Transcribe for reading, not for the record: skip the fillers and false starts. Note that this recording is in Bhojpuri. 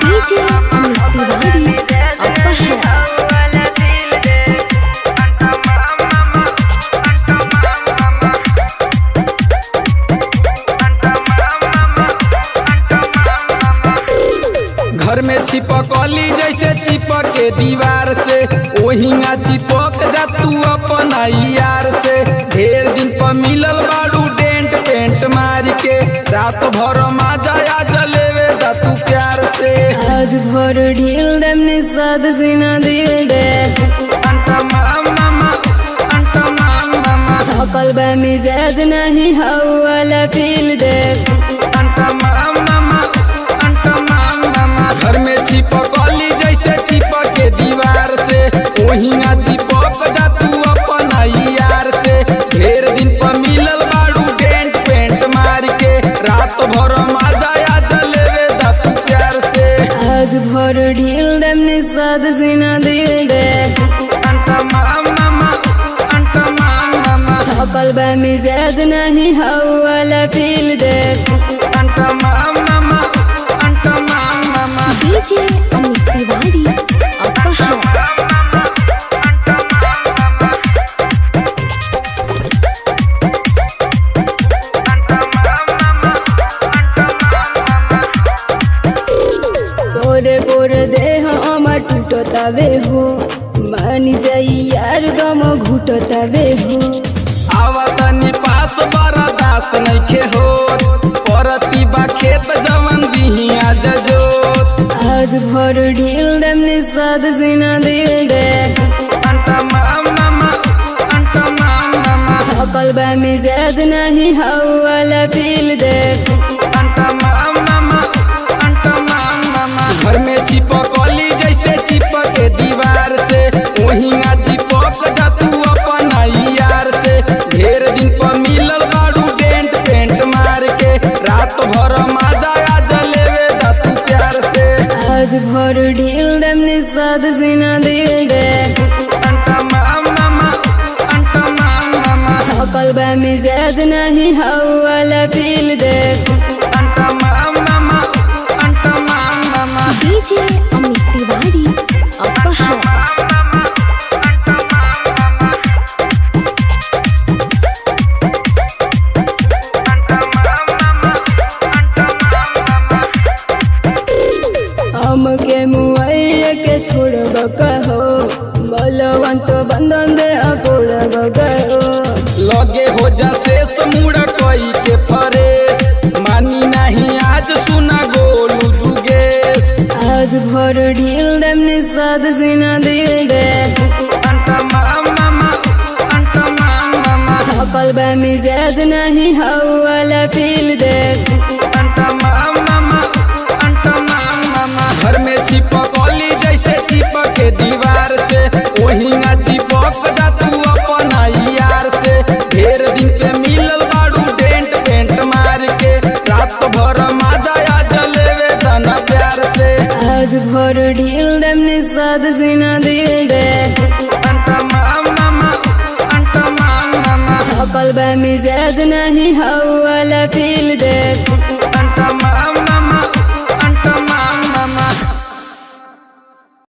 डीजे अमित तिवारी घर में छिपकली जैसे चिपक के दीवार से ओहिंगा चिपक जा तू अपना यार से। ढेर दिन पर मिलल बाड़ू डेंट पेंट मार के रात भर माजाया जलेवे दा तू प्यार से। आज भर ढील दम निषाद सीना दिल दे सकल बा मिजाज नहीं हवाला फील दे। घर में छिपकली जैसे चिपक के दीवार से ओहिंगा चिपक जा तू अपना यार से। ढेर दिन पर मिलल बाड़ू डेंट पेंट मार के रात भर माजाया जलेवे दा तू प्यार से। आज भर ढील दम निषाद सीना दिल दे सकल बा मिजाज नहीं हवाला फील दे। डीजे अमित तिवारी पोरे पोरे देह अमर टूटो तबे हो मानी जाई यार गम घुटो तबे हो। आवतनी पास बड़ा दास नइखे हो परती बा खेत जवन दिहिया जजोत। आज भर ढील दम निषाद सीना दिल दे सकल बा मिजाज नहीं हवाला फील दे। घर में छिपकली जैसे चिपक के दीवार से ओहिंगा चिपक जा तू अपना यार से। ढेर दिन पर मिलल बाड़ू डेंट पेंट मार के रात भर माजाया जलेवे दा तू प्यार से। आज भर ढील दम निषाद सीना दिल दे सकल बा मिजाज नहीं हवाला फील दे। डीजे अमित तिवारी हमके मुआइया के छोड़ कहो बलवंत बंधन दे अकोड़ गो। लगे हो जा शेष मुड़ कोई के फरे मानी नहीं आज सुना गोलू जुगेश। आज भर ढील दम निषाद सीना दिल दे सकल बा मिजाज नहीं हवाला फील दे। घर में छिपकली जैसे चिपक के दीवार से ओहिंगा चिपक जा तू अपना यार से। ढेर दिन पे मिलल बाड़ू डेंट पेंट मार के रात भर माजाया जलेवे दाना प्यार से। आज भर ढील दम निषाद सीना दिल दे सकल बा मिजाज नहीं हवाला फील दे।